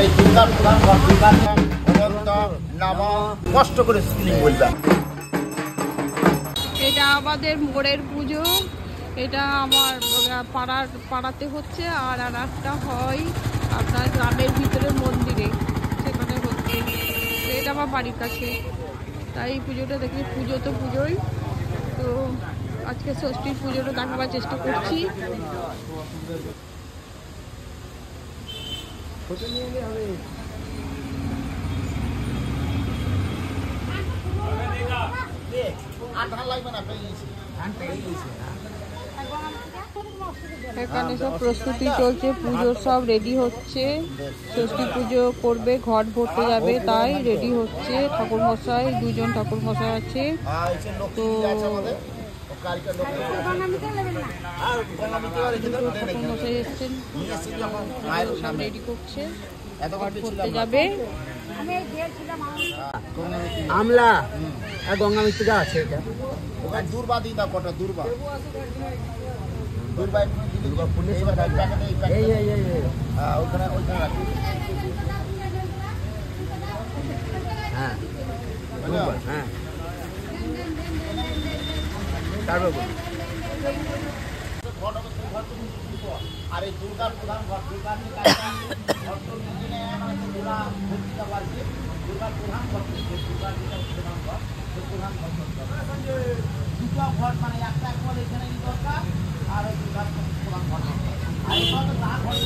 এই দুর্গার প্রধান ঘর দুর্গার নাম কষ্ট করে স্কুলিং বললাম। এটা আমাদের মোড়ের পুজো, এটা আমার পাড়াতে হচ্ছে, আর একটা হয় আপনার গ্রামের ভিতরে মন্দিরে, সেখানে হচ্ছে। এটা আমার বাড়ির কাছে, তাই পুজোটা দেখি। পুজো তো পুজোই, তো আজকে ষষ্ঠীর পুজোটা দেখাবার চেষ্টা করছি। এখানে সব প্রস্তুতি চলছে, পুজোর সব রেডি হচ্ছে। ষষ্ঠী পুজো করবে, ঘট ভরতে যাবে, তাই রেডি হচ্ছে। ঠাকুর মশাই, দুজন ঠাকুর মশাই আছে, তো ঠাকুর মশাই এসছেন, সব রেডি করছে, ঘট ভরতে যাবে। আমলা আর গঙ্গা মিত্তিকা আছে। এটা ওখানে দুর্বা দিই দাও, কটা দুর্বা দুর্বা দুর্বা পুলিশ ওখানে ওইখানে রাখি। হ্যাঁ হ্যাঁ, তারপর আর এই দুর্গার প্রধান ঘর দুর্গার দুর্গার প্রধান ঘর, দুর্গার প্রধান ঘর, প্রধান ঘর দুটো ঘর, মানে একটা ঘর এখানে দরকার, আর ওই দুর্গার প্রধান ঘর দরকার। আর এইভাবে যা ঘর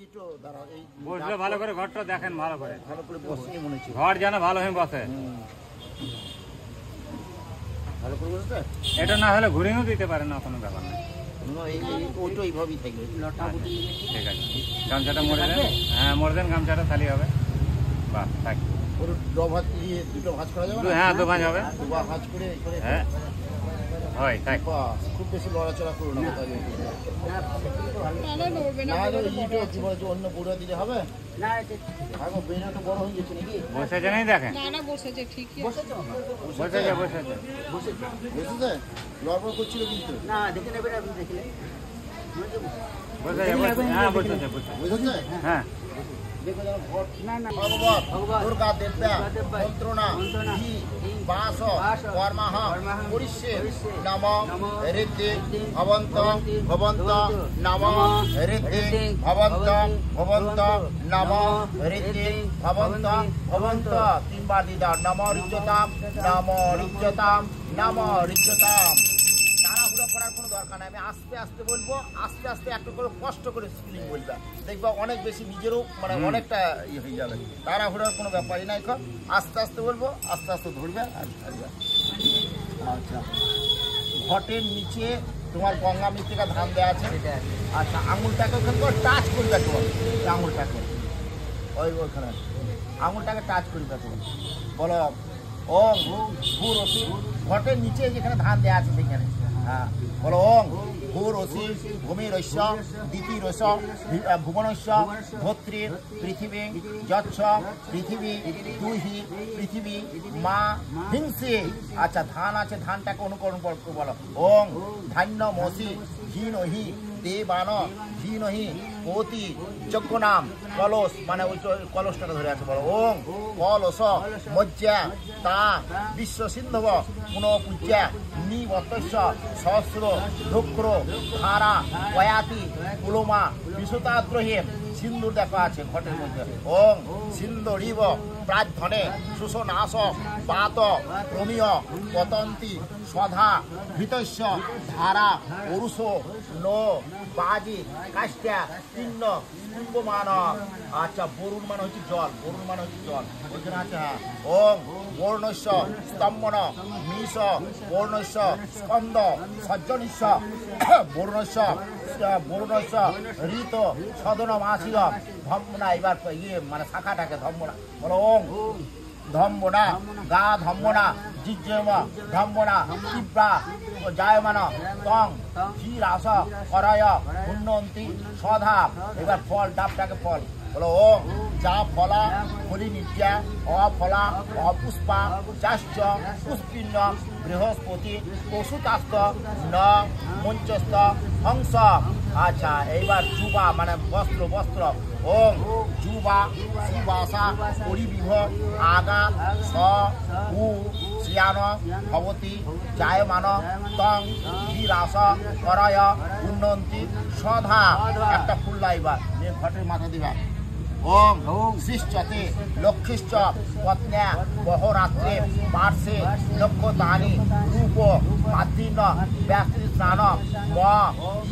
একটু দাঁড়াও, এই বসলে ভালো করে ঘরটা দেখেন, ভালো করে ভালো করে বসে মনে হচ্ছে ঘর যেন ভালো হয়ে বসে। ভালো করে বসে এটা না হলে ঘুরিয়েও দিতে পারেন না, কোনো ব্যাপার না। ওইটা এইভাবেই থাকবে। ঠিক আছে, গামছাটা মোড়ে দেন। হ্যাঁ মোড়ে দেন গামছাটা, তাহলেই হবে। বাহ, থাক। ওর ভাজ দিয়ে দুটো ভাজ করা যাবে না? হ্যাঁ, দু ভাঁজ হবে। দুবার ভাজ করে হ্যাঁ হয়, থাক। খুব বেশি লড়াচড়া করো না, তাহলে না নড়বে না, না হলে ইটও কি বলছে অন্য বুড়া দিলে হবে না। আগো বেনা তো বড় হয়ে যাচ্ছে নাকি? বসেছে নেই দেখেন, না বসেছে ঠিকই আছে। বসেছে বসেছে বুঝেছে লড়বড় করছিল কিন্তু না দেখে নেবে না, আপনি দেখলে বসেছে বসেছে। হ্যাঁ বসেছে বসেছে। বুঝেছে। হ্যাঁ দেখো যেন ভট না না ভগবত ভগবত, দুর্গা দেব্যা দেব্যা, মন্ত্রণা মন্ত্রণা, হি বাস কর্মাহ পরিষ্যে নম ঋদ্ধি ভবন্ত ভবন্ত নম ঋদ্ধি ভবন্ত ভবন্ত নম ঋদ্ধি ভবন্ত ভবন্ত তিনবার দিদা নম ঋজ্যতাম নম ঋজ্যতাম নম ঋজ্যতাম। তাড়াহুড়ো করার কোনো দরকার নাই, আমি আস্তে আস্তে বলবো, আস্তে আস্তে একটু করে কষ্ট করে স্পেলিং বলবে, দেখবা অনেক বেশি নিজেরও মানে অনেকটা ইয়ে হয়ে যাবে। তাড়াহুড়োর কোনো ব্যাপারই নাই, আস্তে আস্তে বলবো, আস্তে আস্তে ধরবে আর ছাড়বে। আচ্ছা, ঘটের নিচে তোমার গঙ্গা মৃত্তিকা ধান দেওয়া আছে। আচ্ছা, আঙুলটাকে ওখানে করে টাচ করবে তোমার, আঙুলটাকে ওইখানে আঙুলটাকে টাচ করবে তোমার। বলো ওং ভূর অসি, ঘটের নিচে যেখানে ধান দেওয়া আছে সেখানে। হ্যাঁ বলো ওং ভূর অসি ভূমিরস্য দ্বিতীয়স্য ভুবনস্য ধত্রী পৃথিবী যচ্ছ পৃথিবী দুহি পৃথিবী মা হিংসে। আচ্ছা, ধান আছে, ধানটাকে অনুকরণ করতে বলো। ওং ধান্য মসি ঘিনহি দেবান ঘিনহি পতি যজ্ঞ নাম কলস, মানে ওই কলসটাকে ধরে আছে। বলো ওং কলস মজ্জা তা বিশ্ব সিন্ধব পুনঃপূজ্যা নিবতস্য সহস্র ধুক্র ধারা কয়াতি কুলমা বিশুতাদ্রহে। সিন্দুর দেখা আছে ঘটের মধ্যে। ওং সিন্দুরিব প্রার্থনে সুষনাশ বাত প্রমীয় পতন্তি সধা ভৃতস্য ধারা পুরুষ নো বাজি কাষ্টা তিন্ন কুম্ভমান। আচ্ছা, বরুণ মানে হচ্ছে জল, বরুণ মানে হচ্ছে জল, ওইখানে আছে। হ্যাঁ ওং বর্ণস্য স্তম্ভন মিশ বর্ণস্য স্কন্দ সজ্জনিস্য বর্ণস্য ঋত সদন মাসিক ধম্মনা। এবার ইয়ে মানে শাখাটাকে ধম্মনা বলো। ওং ধম্মনা গা ধম্মনা জিজ্ঞেম ধম্মনা তীব্রা জায়মান তং ধীরাস করয় উন্নতি সধা। এবার ফল, ডাবটাকে ফল বলো। ওং যা ফলা ফলি নিত্যা অফলা অপুষ্পা চাশ্চ পুষ্পিন্ন বৃহস্পতি পশুতাস্ত ন মঞ্চস্থ হংস। আচ্ছা, এইবার যুবা মানে বস্ত্র, বস্ত্র। ওং যুবা সুবাসা পরিবিভ আগা স উ শ্রিয়ান ভবতি জায়মান তং ধীরাস করয় উন্নতি সধা। একটা ফুল লাইবা নিয়ে ঘটের মাথা দিবা। ওং শিষ্যতে লক্ষ্মীশ্চ পত্ন্যা বহরাত্রে পার্শ্বে নক্ষতানি রূপ মাতৃন ব্যাস্তি স্নান ম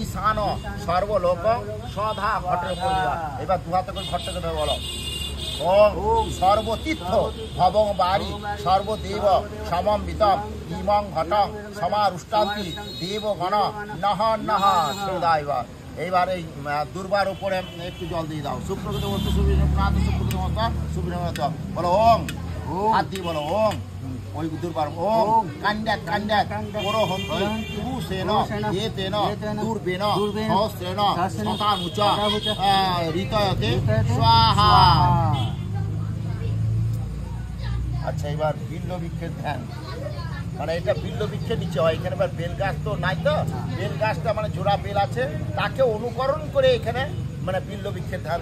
ঈশান সর্বলোক সধা। ঘটের উপর দিবা। এবার দু হাতে করে ঘরটাকে ধরে বলো। ওং সর্বতীর্থ ভবং বাড়ি সর্বদেব সমন্বিতম ইমং ঘটং সমারুষ্টান্তি দেবগণ নহ নহ সদাইবা। এইবার এই দুর্বার উপরে একটু জল দিয়ে দাও। সুপ্রকৃত বস্তু সুবিধান্ত সুপ্রকৃত অবস্থা সুবিধা বলো। ওং হাত দিয়ে বলো। ওং ওই দুর্বার। ওং কান্ডাত কান্ডাত পরহন্তি পুষেন এতেন দুর্বেন সহস্রেণ শতানুচ ঋতয়তে স্বাহা। আচ্ছা, এবার বিল্ল বৃক্ষের ধ্যান, মানে এটা বিল্ল বৃক্ষের নিচে হয়। এখানে এবার বেল গাছ তো নাই, তো বেল গাছটা মানে জোড়া বেল আছে, তাকে অনুকরণ করে এখানে মানে বিল্ল বৃক্ষের ধ্যান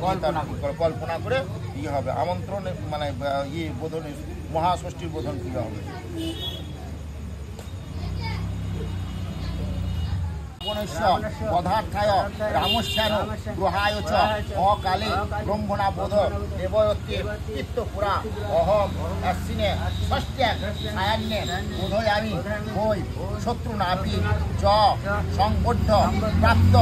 কল্পনা করে ইয়ে হবে। আমন্ত্রণ মানে ইয়ে বোধন, মহাষষ্ঠীর বোধন ক্রিয়া হবে। রাবণস্য বধার্থায় রামস্যানো গ্রহায় চ অকালে ব্রহ্মণা বোধ দেবয়ত্তে চিত্তপুরা অহম অশ্বিনে ষষ্ঠ্যাং সায়ান্নে বোধয়ামি বৈ শত্রুনাপি চ সংবদ্ধ প্রাপ্ত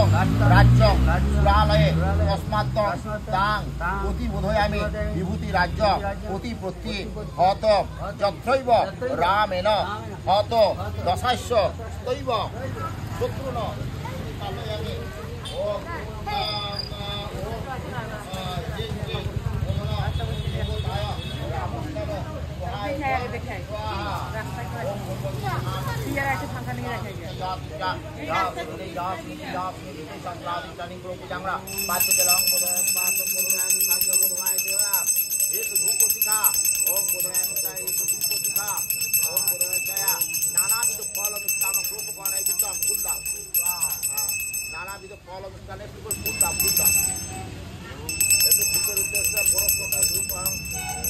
রাজ্যং সুরালয়ে তস্মাত্তং তাং প্রতিবোধয়ামি বিভূতি রাজ্য প্রতিপত্তি হত যত্রৈব রামেণ হত দশাস্য তৈব শত্রুন পালয়ামি ওম নানাবিধ ফল অনুষ্ঠান ফুল দাও নানাবিধ ফল অনুষ্ঠানে ফুল দাও একটু ফুলের উদ্দেশ্যে বড় করে ধূপ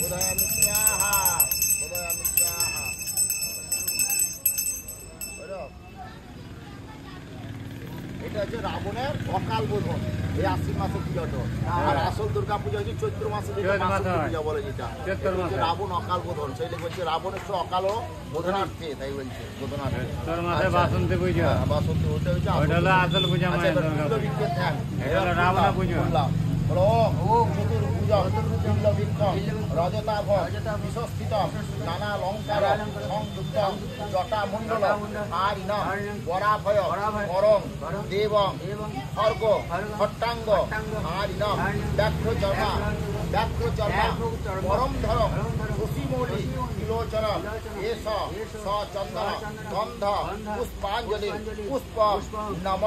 উদয়ামি স্বাহা উদয়ামি স্বাহা। এটা হচ্ছে রাবণের অকাল বোধন, এই আশ্বিন মাসের পুজোটা। আর আসল দুর্গা পূজা হচ্ছে চৈত্র মাসে, যেটা মাসের পূজা বলে, যেটা রাবণ অকাল বোধন, সেইটা বলছে রাবণের তো অকাল বোধনার্থে, তাই বলছে বোধনার্থে। বাসন্তী পূজা, বাসন্তী ওটা হচ্ছে আসল পূজা। রাবণ পূজা রজতাভ বিশ্বস্থিত নানা অলঙ্কার সংযুক্ত জটামণ্ডল হারিণ বরাভয় করং দেবং খর্গ খট্টাঙ্গ হারিণ ব্যাঘ্রচর্মা পরম ধর শশীমৌলি তিলোচন এষ সচন্দন গন্ধ পুষ্পাঞ্জলি পুষ্প নম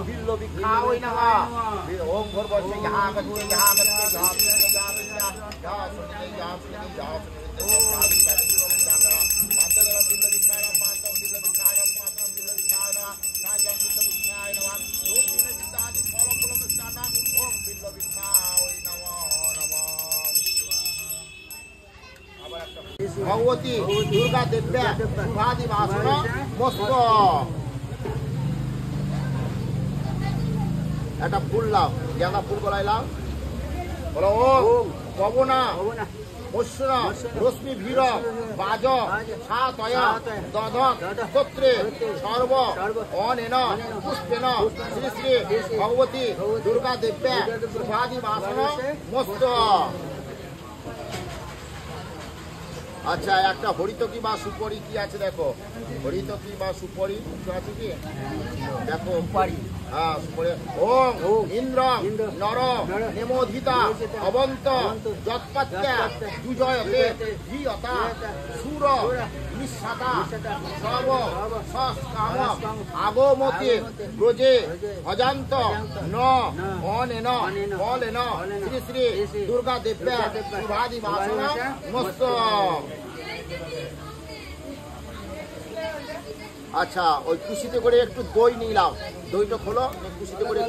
বিল্ল বিক্ষায় নমঃ। ওম ভূর্ভুবস্সুঃ ইহা গচ্ছতে ইহা গচ্ছতে ইহা গচ্ছতে ইহা গচ্ছতে ইহা সুনিতে ইহা সুনিতে ইহা সুনিতে ইহা সুনিতে পাঁচজল বিল্ল বিক্ষায় নমঃ পাঁচজল বিল্ল বিক্ষায় নমঃ পাঁচজল বিল্ল বিক্ষায় নমঃ সাজং বিল্ল বিক্ষায় নমঃ ওম বিল্ল বিদ্যাদি ফল ফুল মিষ্টান্ন ওম বিল্ল বিক্ষায় নমঃ। ভগবতী দুর্গা দেব্যা শুভাদি ভাষণ মস্ত একটা ফুল লাও, গেঁদা ফুল গলাইলাম, বলো ওম পবনা মৎস্যনা রশ্মি ভীর বাজ সাতয় দধক স্তোত্রে সর্ব অনেন পুষ্পেন শ্রী শ্রী ভগবতী দুর্গা দেব্যা শুভাদি ভাষণ মস্ত। আচ্ছা, একটা হরিতকি বা সুপরি কি আছে দেখো, হরিতকি বা সুপরি কিছু আছে কি দেখো, হ্যাঁ সুপরি। ওম ইন্দ্র নর নেমোধিতা অবন্ত যৎপাত্যা দুজয়তে ধিয়তা সুর নিঃসাতা সর্ব সস্কাম আগমতে ব্রজে অজান্ত ন অনেন ফলেন শ্রী শ্রী দুর্গা দেব্যা শুভাদি ভাষণ মস্ত। আচ্ছা, ওই কুশিতে করে একটু দই নিলাম, দইটা খোলো, কুশিতে করে